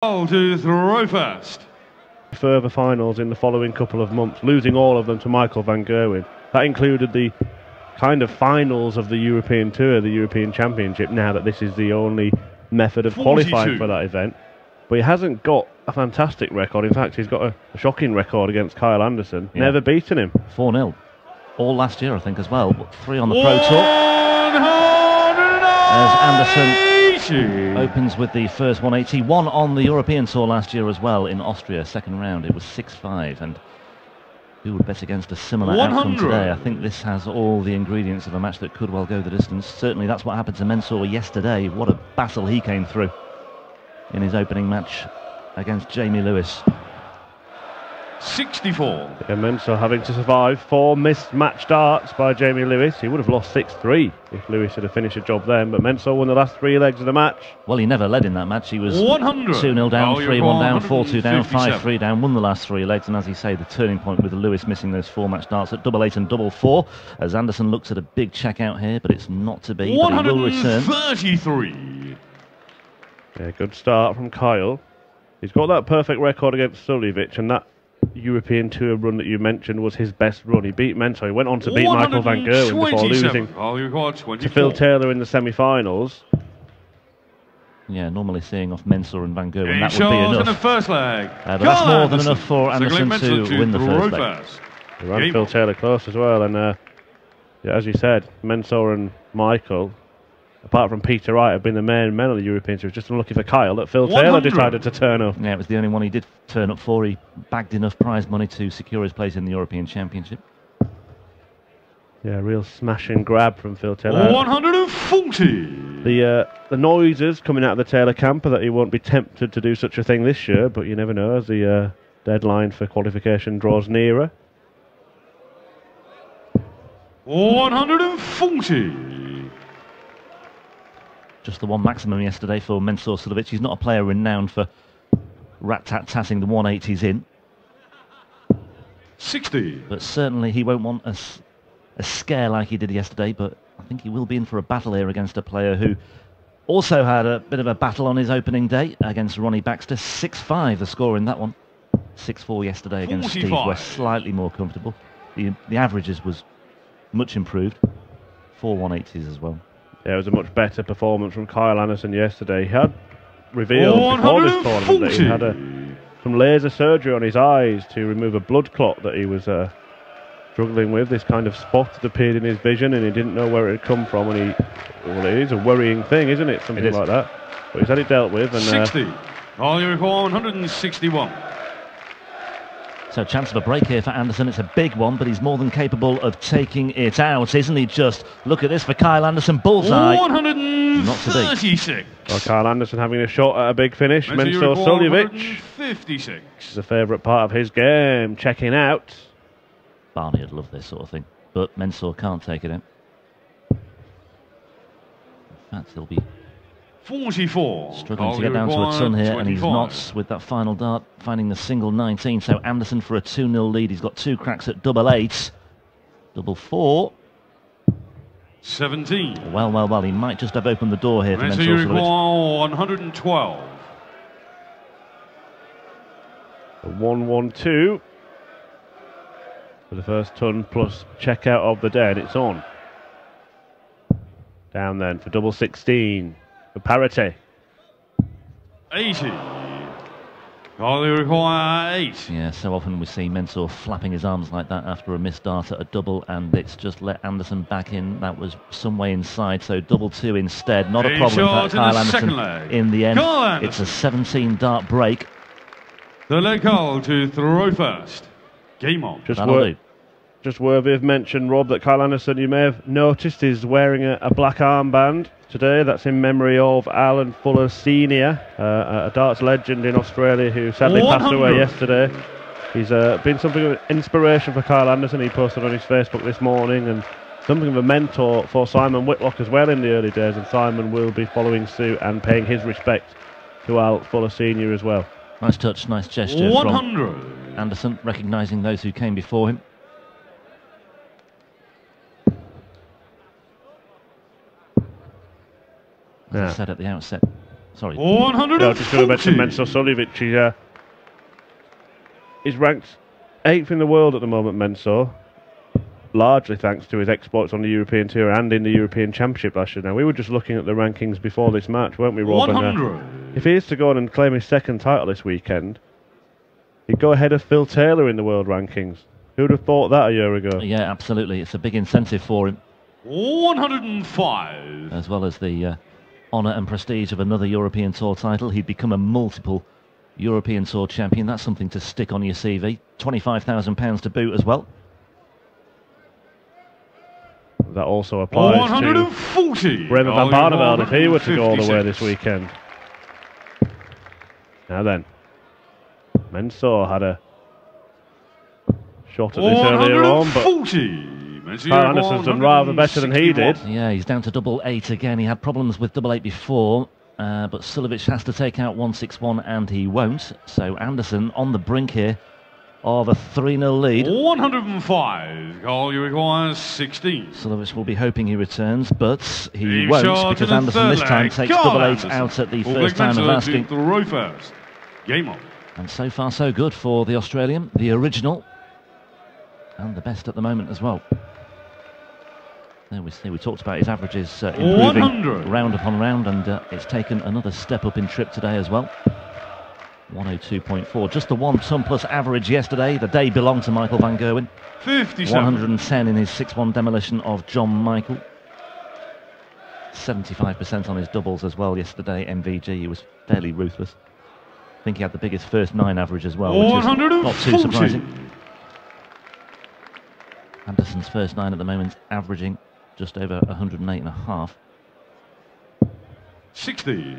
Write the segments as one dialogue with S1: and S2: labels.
S1: To throw first.
S2: Further finals in the following couple of months, losing all of them to Michael van Gerwen. That included the kind of finals of the European Tour, the European Championship, now that this is the only method of
S1: 42.
S2: qualifying for that event. But he hasn't got a fantastic record. In fact, he's got a shocking record against Kyle Anderson. Yeah. Never beaten him.
S3: 4-0. All last year, I think, as well. But 3 on the Pro Tour. As Anderson opens with the first 180. 1 on the European Tour last year as well in Austria, second round. It was 6-5. And who would bet against a similar outcome today? I think this has all the ingredients of a match that could well go the distance. Certainly that's what happened to Mensur yesterday. What a battle he came through in his opening match against Jamie Lewis.
S1: 64.
S2: Yeah, Mensur having to survive 4 missed match darts by Jamie Lewis. He would have lost 6-3 if Lewis had finished a job then, but Mensur won the last 3 legs of the match.
S3: Well, he never led in that match. He was 2-0 down, 3-1 down, 4-2 down, 5-3 down, won the last 3 legs, and as you say, the turning point with Lewis missing those 4 match darts at 8-8 and 4-4, as Anderson looks at a big check out here, but it's not to be, but he will return.
S1: 133.
S2: Yeah, good start from Kyle. He's got that perfect record against Suljovic, and that European Tour run that you mentioned was his best run. He beat Mensur. He went on to beat Michael van Gerwen before losing to Phil Taylor in the semi-finals.
S3: Yeah, normally seeing off Mensur and van Gerwen, that would be enough.
S1: In the first leg.
S3: But that's more than enough for Anderson to win the first leg.
S2: He ran Phil Taylor close as well, and yeah, as you said, Mensur and Michael, apart from Peter Wright, have been the main men on the European Tour. Just unlucky for Kyle that Phil Taylor decided to turn up.
S3: Yeah, it was the only one he did turn up for. He bagged enough prize money to secure his place in the European Championship.
S2: Yeah, real smash and grab from Phil Taylor.
S1: 140.
S2: The noises coming out of the Taylor camp are that he won't be tempted to do such a thing this year, but you never know as the deadline for qualification draws nearer.
S1: 140.
S3: Just the one maximum yesterday for Mensur Suljovic. He's not a player renowned for rat-tat-tatting the 180s in.
S1: 60.
S3: But certainly he won't want a scare like he did yesterday, but I think he will be in for a battle here against a player who also had a bit of a battle on his opening day against Ronnie Baxter. 6-5 the score in that one. 6-4 yesterday against
S1: 45.
S3: Steve West, slightly more comfortable. The averages was much improved. 4 180s as well.
S2: Yeah, it was a much better performance from Kyle Anderson yesterday. He had revealed before this tournament that he had some laser surgery on his eyes to remove a blood clot that he was struggling with. This kind of spot that appeared in his vision, and he didn't know where it had come from. And well, it is a worrying thing, isn't it? Something like that. But he's had it dealt with. And
S1: 60. All you recall 161.
S3: So chance of a break here for Anderson. It's a big one, but he's more than capable of taking it out, isn't he? Just look at this for Kyle Anderson. Bullseye.
S1: 136.
S2: Well, Kyle Anderson having a shot at a big finish. Mensur Suljovic.
S1: 56.
S2: It's a favourite part of his game. Checking out.
S3: Barney would love this sort of thing, but Mensur can't take it out. In fact, he'll be
S1: 44.
S3: Struggling to get down to a ton here, 25. And he's not with that final dart, finding the single 19. So Anderson for a 2-0 lead. He's got 2 cracks at 8-8, 4-4.
S1: 17.
S3: Well. He might just have opened the door here for Mensur Suljovic.
S1: 112.
S2: 1-1-2 for the first ton plus check out of the day, and it's on. Down then for 16. For parity.
S1: 80. All you require 8.
S3: Yeah, so often we see Mensur flapping his arms like that after a missed dart at a double, and it's just let Anderson back in. That was some way inside, so 2-2 instead. Not a problem for Kyle Anderson in the end. It's a 17 dart break.
S1: The leg call to throw first. Game on.
S2: Just worthy of mention, Rob, that Kyle Anderson, you may have noticed, is wearing a black armband today. That's in memory of Alan Fuller Sr., a darts legend in Australia who sadly passed away yesterday. He's been something of an inspiration for Kyle Anderson. He posted on his Facebook this morning, and something of a mentor for Simon Whitlock as well in the early days, and Simon will be following suit and paying his respect to Al Fuller Sr. as well.
S3: Nice touch, nice gesture
S1: 100.
S3: from Anderson, recognising those who came before him. As I said at the outset, Sorry.
S1: 140.
S2: No, just going to mention Mensur Suljovic. He's ranked 8th in the world at the moment, Mensur. Largely thanks to his exploits on the European Tour and in the European Championship last year. Now, we were just looking at the rankings before this match, weren't we, Rob?
S1: 100.
S2: If he is to go on and claim his second title this weekend, he'd go ahead of Phil Taylor in the world rankings. Who'd have thought that a year ago?
S3: Yeah, absolutely. It's a big incentive for him.
S1: 105.
S3: As well as the honour and prestige of another European Tour title, he'd become a multiple European Tour champion. That's something to stick on your CV. £25,000 to boot as well.
S2: That also applies
S1: 140.
S2: to Remy van Barneveld if he were to go all the way this weekend. Now then, Mensur had a shot at this earlier on, but Kyle Anderson's done rather better than he did.
S3: Yeah, he's down to double 8 again. He had problems with double 8 before, but Suljovic has to take out 161 and he won't. So Anderson on the brink here of a 3-0 lead.
S1: 105. Goal you require 16.
S3: Suljovic will be hoping he returns, but he won't, because Anderson this time takes double 8 out at the first time of asking.
S1: Game on.
S3: And so far so good for the Australian, the original, and the best at the moment as well. There we see, we talked about his averages improving
S1: 100.
S3: round upon round, and it's taken another step up in trip today as well. 102.4, just the 1 ton plus average yesterday. The day belonged to Michael van Gerwen.
S1: 57.
S3: 110 in his 6-1 demolition of John Michael. 75% on his doubles as well yesterday. MVG, he was fairly ruthless. I think he had the biggest first 9 average as well, which is not too surprising. Anderson's first 9 at the moment averaging just over 108.5.
S1: 60.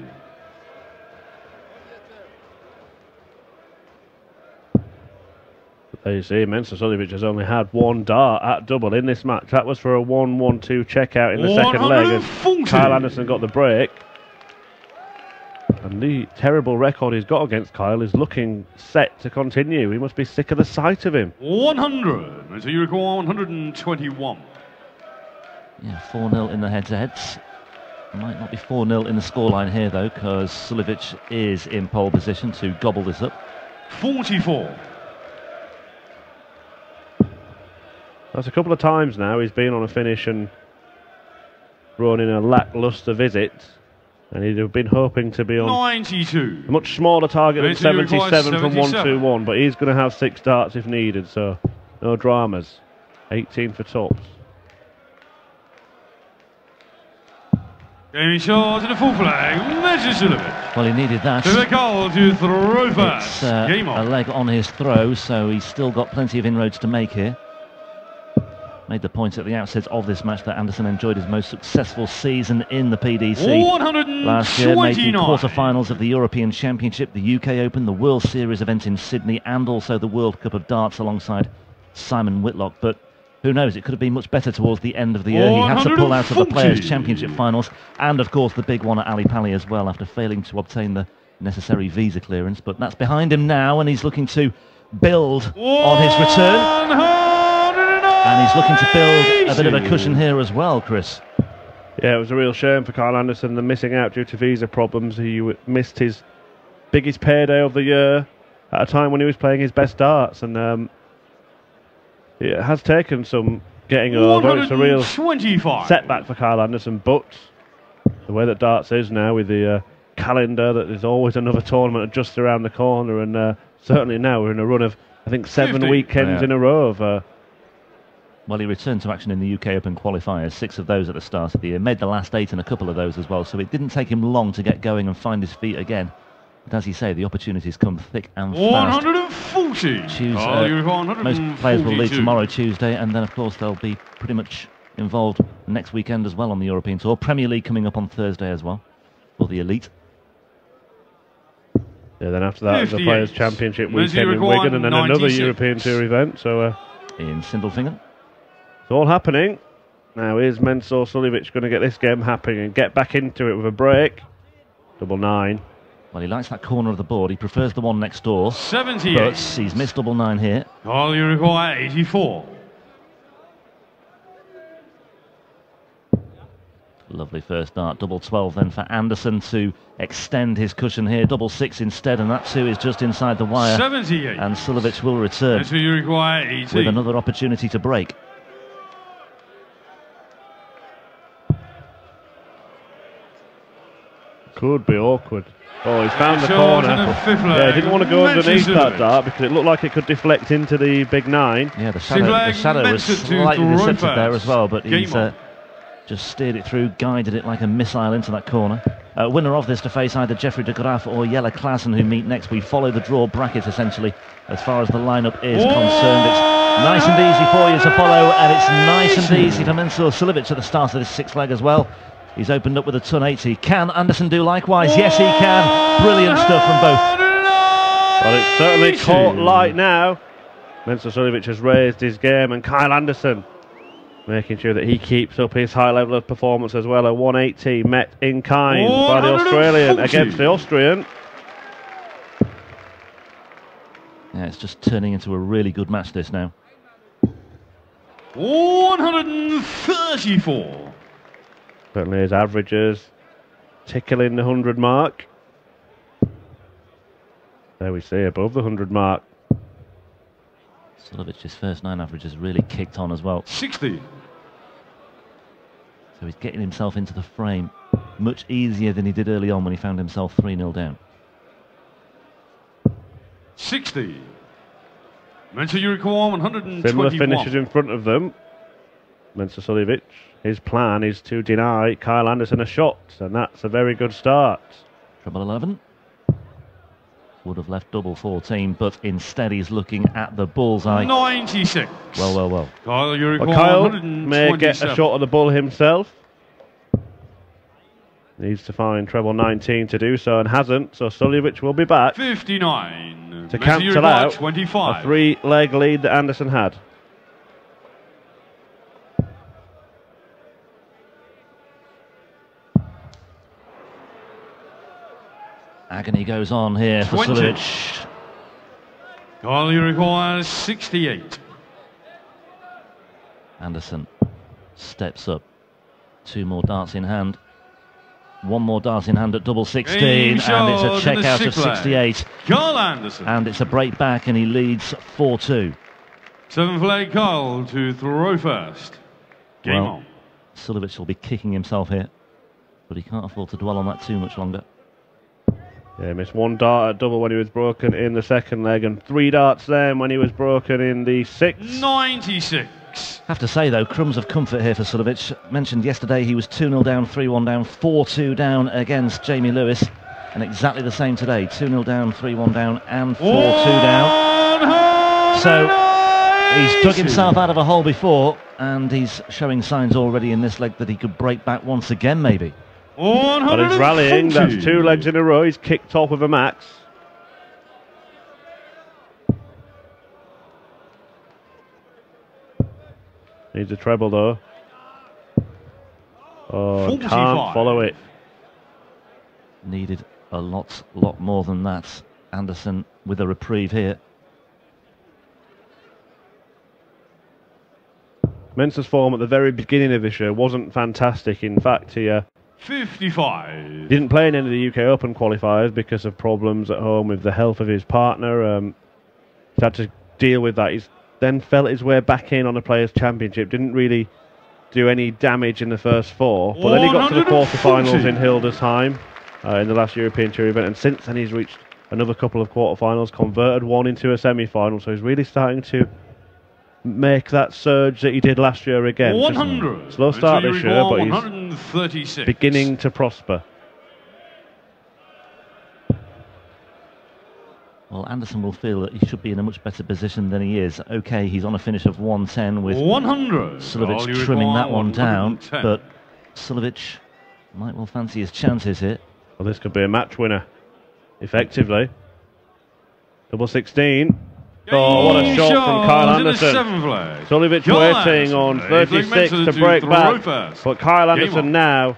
S2: There you see, Mensur Suljovic has only had 1 dart at double in this match. That was for a 1-1-2 check out in the second leg as Kyle Anderson got the break. And the terrible record he's got against Kyle is looking set to continue. He must be sick of the sight of him.
S1: 100. So you require 121.
S3: Yeah, 4-0 in the head-to-heads. Might not be 4-0 in the scoreline here, though, because Suljovic is in pole position to gobble this up.
S1: 44.
S2: That's a couple of times now he's been on a finish and thrown in a lacklustre visit, and he'd have been hoping to be on
S1: 92.
S2: a much smaller target than 77 from
S1: 77.
S2: 121, but he's going to have 6 darts if needed, so no dramas. 18 for tops.
S1: Game shot and a full flag. Mensur Suljovic.
S3: Well, he needed that.
S1: To the goal to throw first.
S3: It's a leg on his throw, so he's still got plenty of inroads to make here. Made the point at the outset of this match that Anderson enjoyed his most successful season in the PDC.
S1: 129.
S3: Last year, made the quarter-finals of the European Championship, the UK Open, the World Series event in Sydney, and also the World Cup of Darts alongside Simon Whitlock. But who knows, it could have been much better towards the end of the year. He had to pull out of the Players' Championship finals, and of course the big one at Ali Pali as well, after failing to obtain the necessary visa clearance. But that's behind him now, and he's looking to build on his return. And he's looking to build a bit of a cushion here as well, Chris.
S2: Yeah, it was a real shame for Kyle Anderson, the missing out due to visa problems. He missed his biggest payday of the year at a time when he was playing his best darts, and it has taken some getting over. It's a real setback for Kyle Anderson, but the way that darts is now, with the calendar, that there's always another tournament just around the corner, and certainly now we're in a run of, I think, 7 weekends in a row of...
S3: Well, he returned to action in the UK Open qualifiers, 6 of those at the start of the year, made the last 8 in a couple of those as well, so it didn't take him long to get going and find his feet again. But as you say, the opportunities come thick and fast.
S1: 140.
S3: Most players will leave tomorrow, Tuesday, and then of course they'll be pretty much involved next weekend as well on the European Tour. Premier League coming up on Thursday as well for the elite.
S2: Yeah, then after that, the Players' Championship weekend in Wigan, and then another European Tour event. So
S3: in Sindelfingen.
S2: It's all happening. Now is Mensur Suljovic going to get this game happening and get back into it with a break? Double 9.
S3: Well, he likes that corner of the board. He prefers the one next door.
S1: 78.
S3: But he's missed double 9 here.
S1: All you require 84.
S3: Lovely first dart, double 12 then for Anderson to extend his cushion here, double 6 instead, and that too is just inside the wire.
S1: 78.
S3: And Suljovic will return
S1: That's what you require, 18.
S3: with another opportunity to break.
S2: Could be awkward. Oh, he's found the corner. Yeah, he didn't want to go underneath that dart because it looked like it could deflect into the big 9.
S3: Yeah, the shadow was slightly deceptive there as well, but he's just steered it through, guided it like a missile into that corner. Winner of this to face either Jeffrey de Graaf or Jelle Klaassen, who meet next. We follow the draw bracket essentially as far as the lineup is concerned. It's nice and easy for you to follow, and it's nice and easy for Mensur Suljovic at the start of this 6th leg as well. He's opened up with a ton 80. Can Anderson do likewise? Yes, he can. Brilliant stuff from both.
S2: Well, it's certainly caught light now. Mensur Suljovic has raised his game, and Kyle Anderson making sure that he keeps up his high level of performance as well. A 180 met in kind by the Australian against the Austrian.
S3: Yeah, it's just turning into a really good match this now.
S1: 134.
S2: Certainly his averages tickling the 100 mark. There we see, above the 100 mark.
S3: Suljovic's first 9 averages really kicked on as well.
S1: 60.
S3: So he's getting himself into the frame much easier than he did early on when he found himself 3-0 down.
S1: 60. Mensur you require 121.
S2: Similar finishes in front of them. Mensur Suljovic, his plan is to deny Kyle Anderson a shot, and that's a very good start.
S3: Treble 11. Would have left double 14, but instead he's looking at the bullseye.
S1: 96.
S3: Well.
S2: Kyle may get a shot at the bull himself. Needs to find treble 19 to do so, and hasn't, so Suljovic will be back
S1: 59
S2: to cancel out
S1: 25.
S2: a 3-leg lead that Anderson had.
S3: Agony goes on here for Suljovic.
S1: All you require 68.
S3: Anderson steps up. 2 more darts in hand. 1 more dart in hand at double 16, and it's a check out of 68.
S1: Kyle Anderson.
S3: And it's a break back, and he leads 4-2.
S1: 7th leg, Kyle to throw first. Game on.
S3: Suljovic will be kicking himself here, but he can't afford to dwell on that too much longer.
S2: Yeah, missed 1 dart at double when he was broken in the 2nd leg, and 3 darts then when he was broken in the 6th.
S1: 96.
S3: Have to say though, crumbs of comfort here for Suljovic. Mentioned yesterday he was 2-0 down, 3-1 down, 4-2 down against Jamie Lewis, and exactly the same today. 2-0 down, 3-1 down, and 4-2 down. So he's dug himself out of a hole before, and he's showing signs already in this leg that he could break back once again, maybe.
S2: But he's rallying. That's 2 legs in a row. He's kicked off with a max. Needs a treble though. Oh,
S1: 45.
S2: Can't follow it.
S3: Needed a lot more than that. Anderson with a reprieve here.
S2: Mensur's form at the very beginning of this year wasn't fantastic. In fact, he
S1: 55.
S2: didn't play in any of the UK Open qualifiers because of problems at home with the health of his partner. He's had to deal with that. He's then felt his way back in on the Players' Championship. Didn't really do any damage in the first 4. But then he got to the quarterfinals in Hildesheim in the last European Tour event. And since then he's reached another couple of quarterfinals, converted 1 into a semi-final. So he's really starting to make that surge that he did last year again.
S1: 100.
S2: Slow start this year, but he's beginning to prosper.
S3: Well, Anderson will feel that he should be in a much better position than he is. Okay, he's on a finish of 110 with
S1: 100.
S3: Suljovic trimming that one down, but Suljovic might well fancy his chances here.
S2: Well, this could be a match winner, effectively. Double 16. Oh, what a shot from Kyle Anderson. Suljovic waiting on 36 to break back, but Kyle Anderson now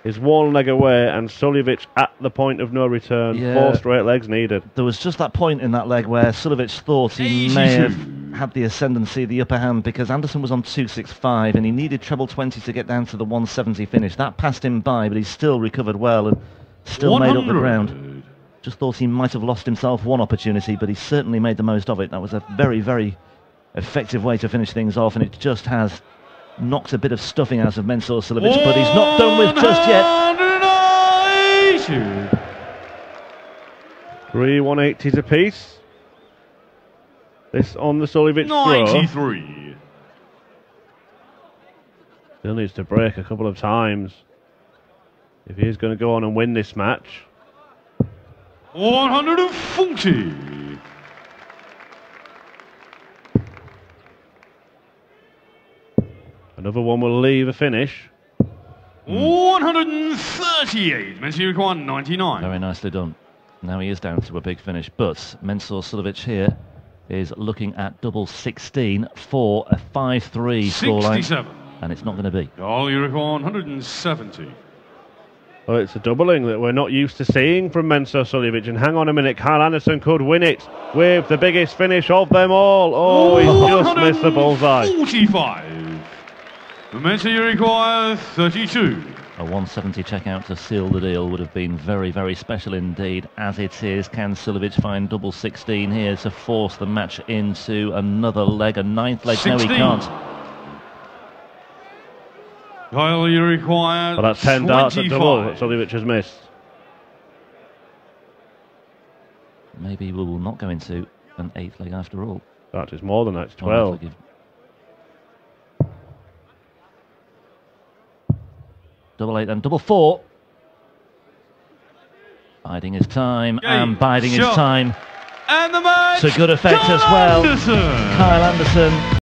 S2: is 1 leg away, and Suljovic at the point of no return. 4 straight legs needed.
S3: There was just that point in that leg where Suljovic thought he may have had the ascendancy, the upper hand, because Anderson was on 265 and he needed treble 20 to get down to the 170 finish. That passed him by, but he still recovered well and still made up the ground. Just thought he might have lost himself one opportunity, but he certainly made the most of it. That was a very, very effective way to finish things off, and it just has knocked a bit of stuffing out of Mensur Suljovic, but he's not done with just yet.
S2: 3 180s apiece. This on the Suljovic throw.
S1: 93.
S2: Still needs to break a couple of times if he is going to go on and win this match.
S1: 140.
S2: Another one will leave a finish.
S1: 138. Mensur required 99.
S3: Very nicely done. Now he is down to a big finish, but Mensur Suljovic here is looking at double 16 for a 5-3 scoreline, and it's not going to be.
S1: All you require 170.
S2: Well, it's a doubling that we're not used to seeing from Mensur Suljovic, and hang on a minute, Kyle Anderson could win it with the biggest finish of them all. Oh, he's just missed the bullseye.
S1: 45. Mensur, you require 32.
S3: A 170 checkout to seal the deal would have been very, very special indeed. As it is, can Suljovic find double 16 here to force the match into another leg, a ninth leg?
S1: 16.
S3: No, he can't.
S1: Kyle, you require
S2: Well, that's 10 darts at double that Suljovic has missed.
S3: Maybe we will not go into an 8th leg after all.
S2: That is more than that, it's 12.
S3: Double 8 and double 4. Biding his time and biding his time.
S1: And the match
S3: to good effect as well.
S1: Anderson.
S3: Kyle Anderson